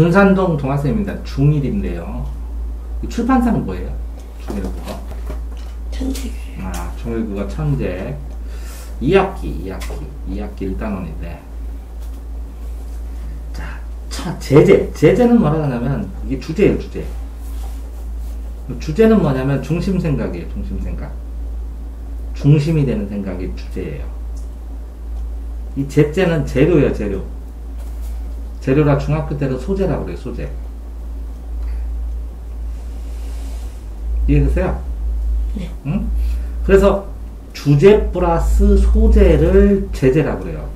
둔산동 동아쌤입니다. 중1인데요. 출판사는 뭐예요? 중1 국어? 천재. 아, 중1 국어 천재. 2학기 1단원인데. 자, 제재는 뭐라고 하냐면, 이게 주제예요, 주제. 주제는 뭐냐면, 중심생각이에요, 중심생각. 중심이 되는 생각이 주제예요. 이 제재는 재료예요, 재료. 재료라 중학교 때는 소재라고 그래요, 소재. 이해되세요? 네. 응? 그래서 주제 플러스 소재를 제재라고 그래요.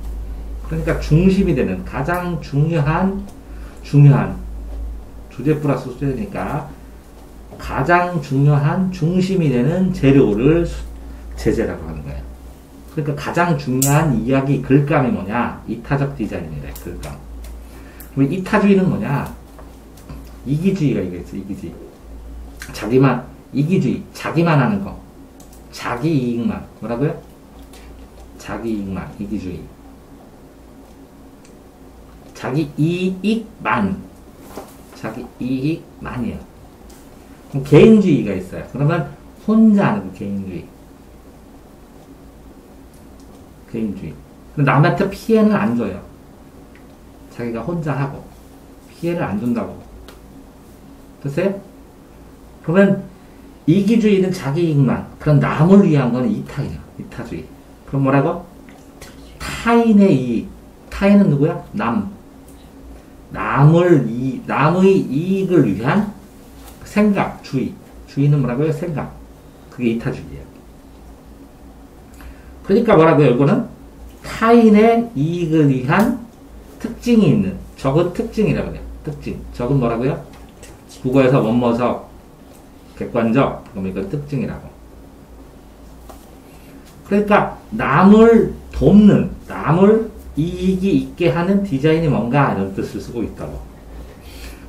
그러니까 중심이 되는 가장 중요한 주제 플러스 소재니까 가장 중요한 중심이 되는 재료를 제재라고 하는 거예요. 그러니까 가장 중요한 이야기 글감이 뭐냐? 이타적 디자인이래, 글감. 그럼 이타주의는 뭐냐? 이기주의가 이거였어, 이기주의. 이기주의, 자기만 하는 거. 자기 이익만. 뭐라고요? 자기 이익만, 이기주의. 자기 이익만. 자기 이익만이에요. 그럼 개인주의가 있어요. 그러면 혼자 하는 거, 개인주의. 개인주의. 남한테 피해는 안 줘요. 자기가 혼자 하고 피해를 안 준다고. 됐어요? 그러면 이기주의는 자기 이익만. 그럼 남을 위한 건 이타예요. 이타주의. 그럼 뭐라고? 타인의 이익. 타인은 누구야? 남의 이익을 위한 생각, 주의. 주의는 뭐라고요? 생각. 그게 이타주의예요. 그러니까 뭐라고요? 이거는 타인의 이익을 위한 특징이 있는, 적은 특징이라고 해요. 특징. 적은 뭐라고요? 국어에서 원모적, 객관적, 그럼 이건 특징이라고. 그러니까 남을 돕는, 남을 이익이 있게 하는 디자인이 뭔가 이런 뜻을 쓰고 있다고.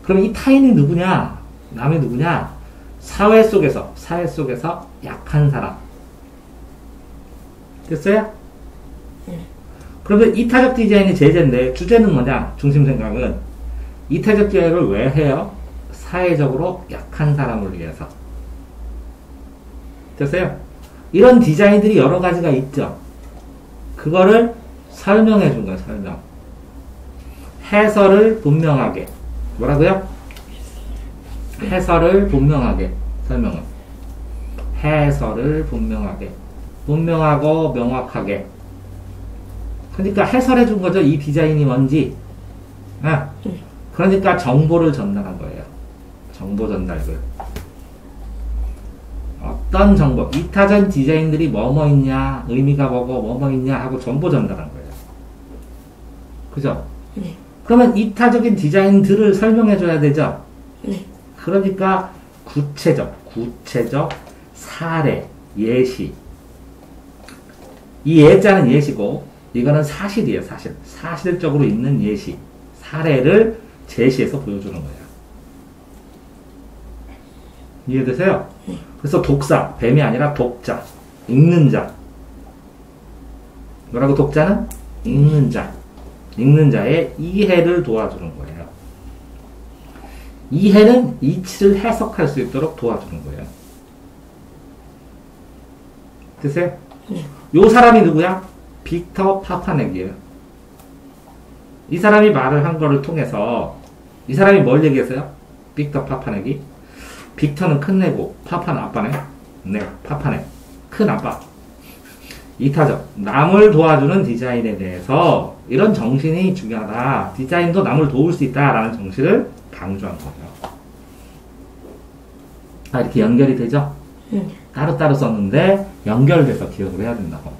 그럼 이 타인이 누구냐? 남이 누구냐? 사회 속에서 약한 사람. 됐어요? 그러면 이타적 디자인이 제재인데, 주제는 뭐냐? 중심생각은 이타적 디자인을 왜 해요? 사회적으로 약한 사람을 위해서. 됐어요? 이런 디자인들이 여러 가지가 있죠. 그거를 설명해 준 거예요, 설명. 해설을 분명하게. 뭐라고요? 해설을 분명하게. 설명은. 해설을 분명하게. 분명하고 명확하게. 그러니까 해설해 준 거죠. 이 디자인이 뭔지. 아, 그러니까 정보를 전달한 거예요. 정보 전달글. 어떤 정보, 이타적 디자인들이 뭐뭐 있냐, 의미가 뭐뭐 있냐 하고 정보 전달한 거예요. 그죠? 네. 그러면 이타적인 디자인들을 설명해 줘야 되죠? 네. 그러니까 구체적 사례, 예시. 이 예자는 예시고, 이거는 사실이에요, 사실. 사실적으로 있는 예시, 사례를 제시해서 보여주는 거예요. 이해되세요? 그래서 독사, 뱀이 아니라 독자, 읽는 자. 뭐라고 독자는? 읽는 자. 읽는 자의 이해를 도와주는 거예요. 이해는 이치를 해석할 수 있도록 도와주는 거예요. 됐어요? 요 사람이 누구야? 빅터 파파넥이에요. 이 사람이 말을 한 거를 통해서 이 사람이 뭘 얘기했어요? 빅터 파파넥이. 빅터는 큰 내고 파파는 아빠네. 네, 파파넥. 큰 아빠. 이타적. 남을 도와주는 디자인에 대해서 이런 정신이 중요하다. 디자인도 남을 도울 수 있다라는 정신을 강조한 거예요. 아, 이렇게 연결이 되죠? 따로따로 썼는데 연결돼서 기억을 해야 된다고.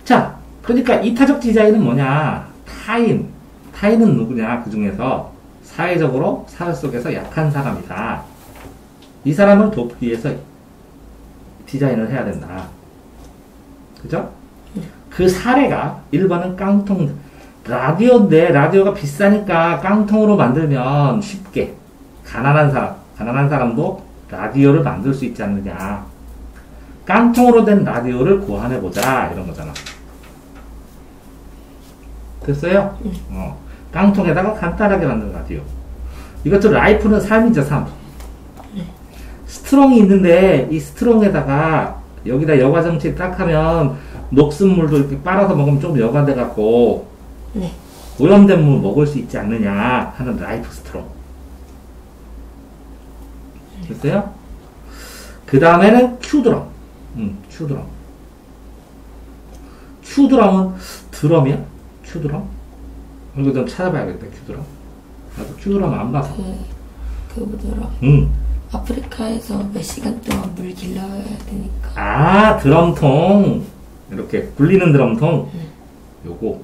자, 그러니까 이타적 디자인은 뭐냐? 타인은 누구냐? 그 중에서 사회적으로 사회 속에서 약한 사람이다. 이 사람을 돕기 위해서 디자인을 해야 된다. 그죠? 그 사례가 1번은 깡통. 라디오인데 라디오가 비싸니까 깡통으로 만들면 쉽게 가난한 사람도 라디오를 만들 수 있지 않느냐. 깡통으로 된 라디오를 고안해보자 이런 거잖아. 됐어요? 깡통에다가 간단하게 만든 라디오. 이것도 라이프는 삶이죠, 삶. 스트롱이 있는데 이 스트롱에다가 여기다 여과 정치 딱 하면 녹슨물도 이렇게 빨아서 먹으면 좀 여과돼 갖고 네. 오염된 물 먹을 수 있지 않느냐 하는 라이프 스트롱. 됐어요? 그 다음에는 큐드럼. 큐드럼. 큐드럼은 드럼이야? 큐드럼? 이거 좀 찾아봐야겠다, 큐드럼. 나도 큐드럼 안 봐서. 그거더라. 아프리카에서 몇 시간 동안 물 길러야 되니까. 아, 드럼통. 이렇게 굴리는 드럼통. 요거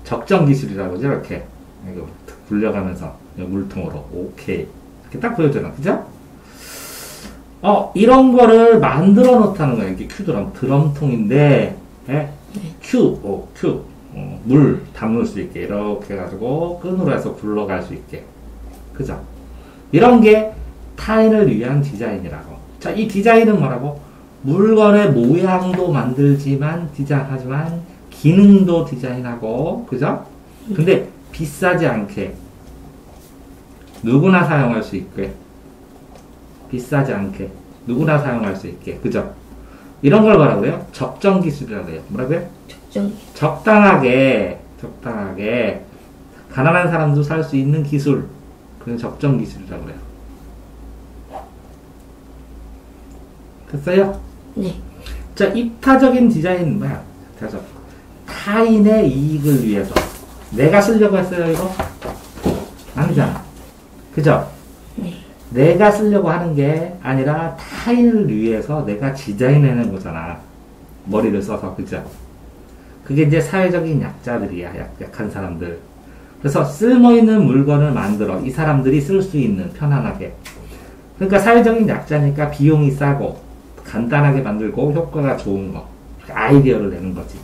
적정 기술이라고 그러죠, 이렇게. 이거 굴려가면서 물통으로. 오케이. 이렇게 딱 보여주잖아, 그죠? 이런 거를 만들어 놓다는 거야. 이게 큐드럼. 드럼통인데, 예? 큐. 물 담을 수 있게. 이렇게 해가지고 끈으로 해서 굴러갈 수 있게. 그죠? 이런 게 타인을 위한 디자인이라고. 자, 이 디자인은 뭐라고? 물건의 모양도 만들지만, 디자인하지만, 기능도 디자인하고, 그죠? 근데 비싸지 않게, 누구나 사용할 수 있게, 비싸지 않게, 누구나 사용할 수 있게, 그죠? 이런 걸 뭐라고 그래요? 적정 기술이라고 해요. 뭐라고요? 적당하게, 가난한 사람도 살 수 있는 기술, 그게 적정 기술이라고 해요. 됐어요? 네. 자, 이타적인 디자인은 뭐야? 그래서 타인의 이익을 위해서. 내가 쓰려고 했어요, 이거? 아니잖아. 그죠? 네. 내가 쓰려고 하는 게 아니라 타인을 위해서 내가 디자인해낸 거잖아. 머리를 써서, 그죠? 그게 이제 사회적인 약자들이야, 약한 사람들. 그래서 쓸모있는 물건을 만들어. 이 사람들이 쓸 수 있는, 편안하게. 그러니까 사회적인 약자니까 비용이 싸고, 간단하게 만들고, 효과가 좋은 거. 아이디어를 내는 거지.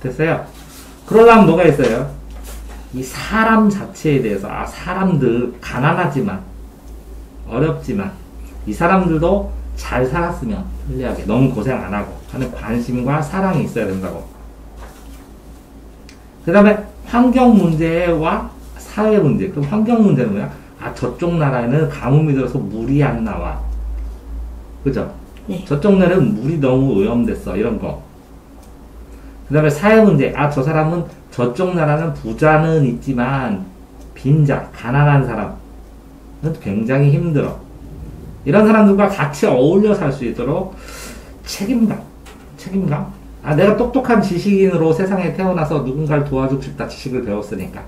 됐어요? 그러려면 뭐가 있어요? 이 사람 자체에 대해서, 사람들, 가난하지만, 어렵지만, 이 사람들도 잘 살았으면, 편리하게, 너무 고생 안 하고, 하는 관심과 사랑이 있어야 된다고. 그 다음에, 환경 문제와 사회 문제. 그럼 환경 문제는 뭐야? 저쪽 나라에는 가뭄이 들어서 물이 안 나와. 그죠? 네. 저쪽 나라는 물이 너무 오염됐어. 이런 거. 그 다음에 사회 문제. 저 사람은 저쪽 나라는 부자는 있지만 빈자, 가난한 사람은 굉장히 힘들어. 이런 사람들과 같이 어울려 살 수 있도록 책임감. 내가 똑똑한 지식인으로 세상에 태어나서 누군가를 도와주고 싶다. 지식을 배웠으니까.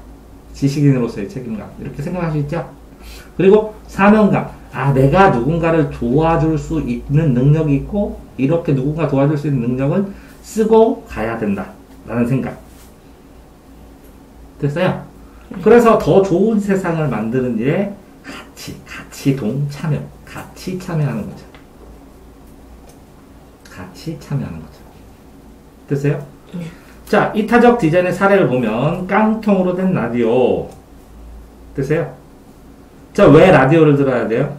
지식인으로서의 책임감. 이렇게 생각할 수 있죠? 그리고 사명감. 내가 누군가를 도와줄 수 있는 능력이 있고, 이렇게 누군가 도와줄 수 있는 능력은 쓰고 가야 된다. 라는 생각. 됐어요? 그래서 더 좋은 세상을 만드는 일에 같이 참여하는 거죠. 같이 참여하는 거죠. 됐어요? 네. 자, 이타적 디자인의 사례를 보면 깡통으로 된 라디오. 됐어요? 자, 왜 라디오를 들어야 돼요?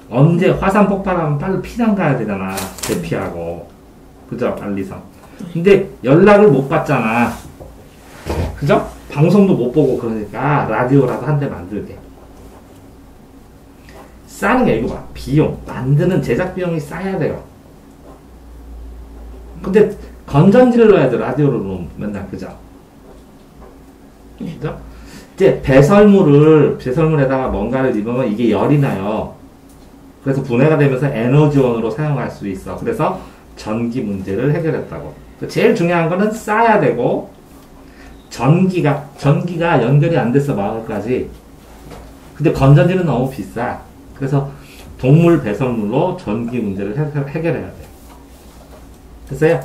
언제 화산 폭발하면 빨리 피난 가야 되잖아. 대피하고. 그죠? 빨리서. 근데 연락을 못 받잖아. 그죠? 방송도 못 보고 그러니까 라디오라도 한 대 만들게. 싸는 게 이거 봐. 비용. 만드는 제작 비용이 싸야 돼요. 근데 건전지를 넣어야 돼. 라디오를 넣으면 맨날. 그죠? 그죠? 이제 배설물에다가 뭔가를 입으면 이게 열이 나요. 그래서 분해가 되면서 에너지원으로 사용할 수 있어. 그래서 전기 문제를 해결했다고. 제일 중요한 거는 싸야 되고, 전기가 연결이 안 됐어, 마을까지. 근데 건전지는 너무 비싸. 그래서 동물 배설물로 전기 문제를 해결해야 돼. 됐어요?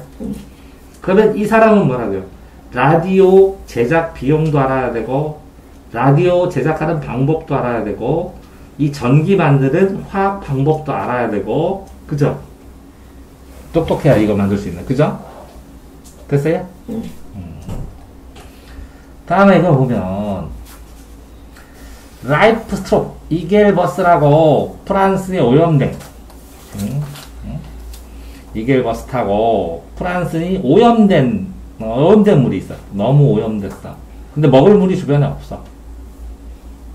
그러면 이 사람은 뭐라고요? 라디오 제작 비용도 알아야 되고, 라디오 제작하는 방법도 알아야 되고, 이 전기 만드는 화학 방법도 알아야 되고, 그죠? 똑똑해야 이거 만들 수 있는, 그죠? 됐어요? 다음에 이거 보면, 라이프 스트록, 이겔버스라고 프랑스의 오염된, 이겔버스 타고 프랑스의 오염된 오염된 물이 있어. 너무 오염됐다. 근데 먹을 물이 주변에 없어.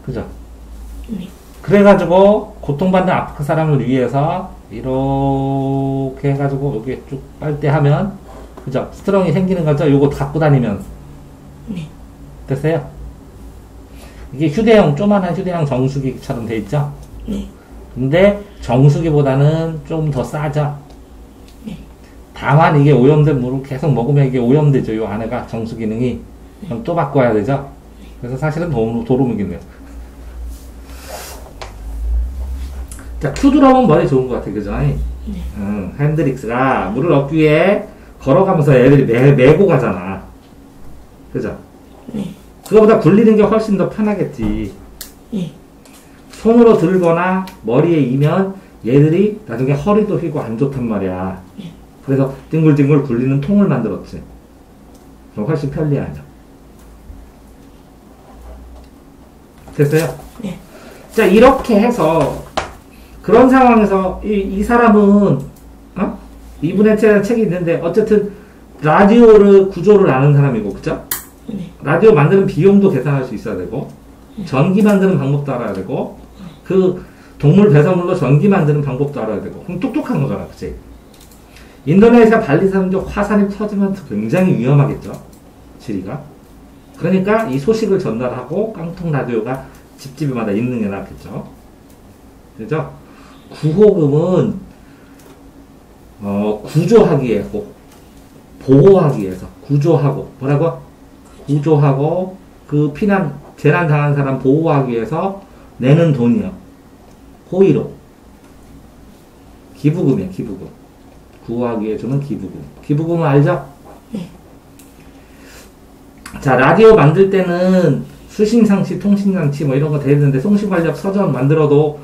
그죠? 네. 그래가지고 고통받는 아프리카 사람을 위해서 이렇게 해가지고 여기 쭉 빨대하면 그죠? 스트롱이 생기는 거죠? 요거 갖고 다니면 네. 됐어요? 이게 휴대용 조그만한 휴대용 정수기처럼 돼 있죠? 네. 근데 정수기보다는 좀 더 싸죠? 네. 다만 이게 오염된 물을 계속 먹으면 이게 오염되죠. 요 안에가 정수 기능이. 그럼 또 바꿔야 되죠? 그래서 사실은 도루묵이네요. 자, 큐드럼은 머리 좋은 것 같아, 그죠? 네. 핸드릭스가 물을 얻기 위해 걸어가면서 애들이 메고 가잖아. 그죠? 네. 그거보다 굴리는 게 훨씬 더 편하겠지. 네. 손으로 들거나 머리에 이면 얘들이 나중에 허리도 휘고 안 좋단 말이야. 네. 그래서 뒹굴뒹굴 굴리는 통을 만들었지. 그럼 훨씬 편리하죠. 됐어요? 네. 자, 이렇게 해서 그런 상황에서 이 사람은 이분의 책이 있는데 어쨌든 라디오를 구조를 아는 사람이고, 그죠? 네. 라디오 만드는 비용도 계산할 수 있어야 되고, 전기 만드는 방법도 알아야 되고, 그 동물 배설물로 전기 만드는 방법도 알아야 되고, 그럼 똑똑한 거잖아, 그치? 인도네시아 발리 산적 화산이 터지면 굉장히 위험하겠죠, 지리가. 그러니까 이 소식을 전달하고 깡통 라디오가 집집마다 있는 게 낫겠죠. 그죠? 구호금은 구조하기 위해서, 보호하기 위해서, 구조하고, 뭐라고? 구조하고, 그 재난 당한 사람 보호하기 위해서 내는 돈이요. 호의로. 기부금이에요, 기부금. 구호하기 위해 주는 기부금. 기부금은 알죠? 네. 자, 라디오 만들 때는 수신상치, 통신장치 뭐 이런 거 돼야 되는데, 송시관력 서전 만들어도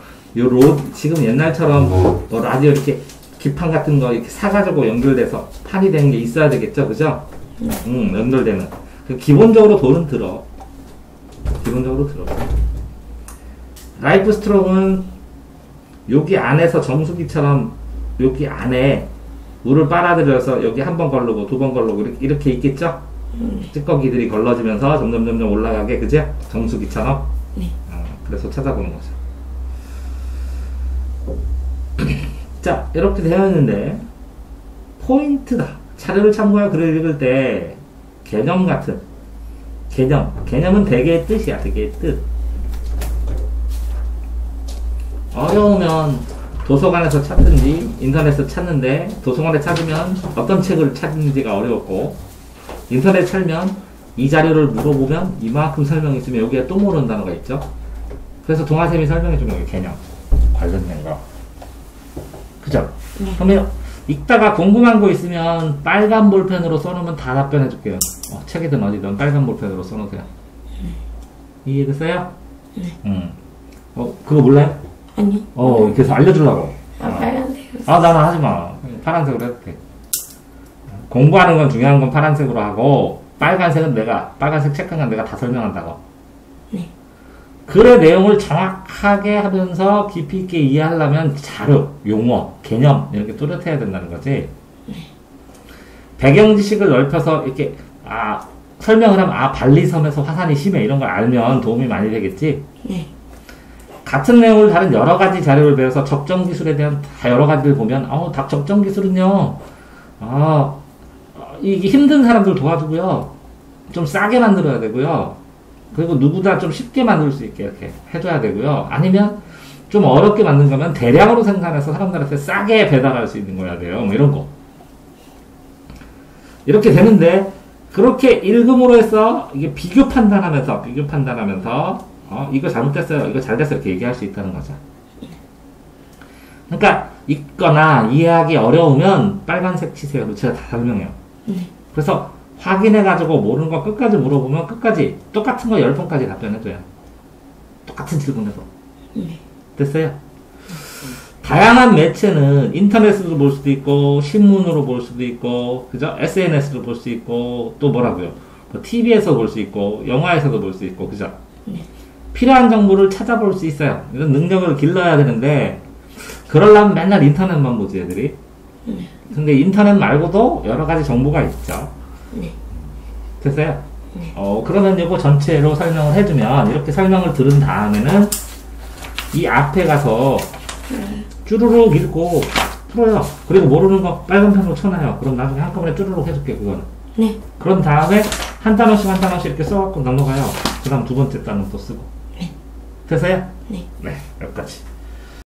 지금 옛날처럼 뭐 라디오 이렇게 기판 같은 거 이렇게 사가지고 연결돼서 판이 되는 게 있어야 되겠죠, 그죠? 연결되는. 기본적으로 돈은 들어. 기본적으로 들어. 라이프 스트롱은 여기 안에서 정수기처럼 여기 안에 물을 빨아들여서 여기 한 번 걸르고 두 번 걸르고 이렇게 있겠죠? 찌꺼기들이 걸러지면서 점점 올라가게, 그죠? 정수기처럼. 네. 그래서 찾아보는 거죠. 자, 이렇게 되어 있는데 포인트다. 자료를 참고하여 글을 읽을 때 개념 같은 개념은 대개의 뜻이야. 대개의 뜻. 어려우면 도서관에서 찾든지 인터넷에서 찾는데, 도서관에 찾으면 어떤 책을 찾는지가 어려웠고, 인터넷 찾으면 이 자료를 물어보면 이만큼 설명이 있으면 여기에 또 모르는 단어가 있죠. 그래서 동아쌤이 설명해 주는 거예요. 개념 관련된 거. 그죠? 그러면 읽다가 궁금한 거 있으면 빨간 볼펜으로 써놓으면 다 답변해 줄게요. 책이든 어디든 빨간 볼펜으로 써놓으세요. 이해됐어요? 네. 그거 몰라요? 아니요. 그래서 알려주려고. 빨간색으로. 나는 하지 마. 파란색으로 해도 돼. 공부하는 건 중요한 건 파란색으로 하고, 빨간색은 빨간색 체크한 건 내가 다 설명한다고. 네. 글의 내용을 정확하게 하면서 깊이 있게 이해하려면 자료, 용어, 개념, 이렇게 뚜렷해야 된다는 거지. 네. 배경 지식을 넓혀서 이렇게, 설명을 하면, 발리섬에서 화산이 심해. 이런 걸 알면 도움이 많이 되겠지. 네. 같은 내용을 다른 여러 가지 자료를 배워서 적정 기술에 대한 다 여러 가지를 보면, 적정 기술은요, 이게 힘든 사람들 도와주고요. 좀 싸게 만들어야 되고요. 그리고 누구나 좀 쉽게 만들 수 있게 이렇게 해줘야 되고요. 아니면 좀 어렵게 만든 거면 대량으로 생산해서 사람들한테 싸게 배달할 수 있는 거야 돼요. 뭐 이런 거. 이렇게 되는데, 그렇게 읽음으로 해서 이게 비교 판단하면서, 이거 잘못됐어요, 이거 잘됐어요, 이렇게 얘기할 수 있다는 거죠. 그러니까, 읽거나 이해하기 어려우면 빨간색 치세요. 제가 다 설명해요. 그래서 확인해가지고 모르는 거 끝까지 물어보면 끝까지 똑같은 거 10번까지 답변해줘요. 똑같은 질문에서. 됐어요? 다양한 매체는 인터넷으로 볼 수도 있고, 신문으로 볼 수도 있고, 그죠? SNS로 볼 수 있고, 또 뭐라고요? TV에서 볼 수 있고, 영화에서도 볼 수 있고, 그죠? 필요한 정보를 찾아볼 수 있어요. 이런 능력을 길러야 되는데, 그러려면 맨날 인터넷만 보지, 애들이. 근데 인터넷 말고도 여러 가지 정보가 있죠. 됐어요? 네. 그러면 이거 전체로 설명을 해주면, 이렇게 설명을 들은 다음에는, 이 앞에 가서, 쭈루룩 읽고, 풀어요. 그리고 모르는 거 빨간 펜으로 쳐놔요. 그럼 나중에 한꺼번에 쭈루룩 해줄게, 그거는. 네. 그런 다음에, 한 단어씩 한 단어씩 이렇게 써갖고 넘어가요. 그 다음 두 번째 단어 또 쓰고. 네. 됐어요? 네. 네, 여기까지.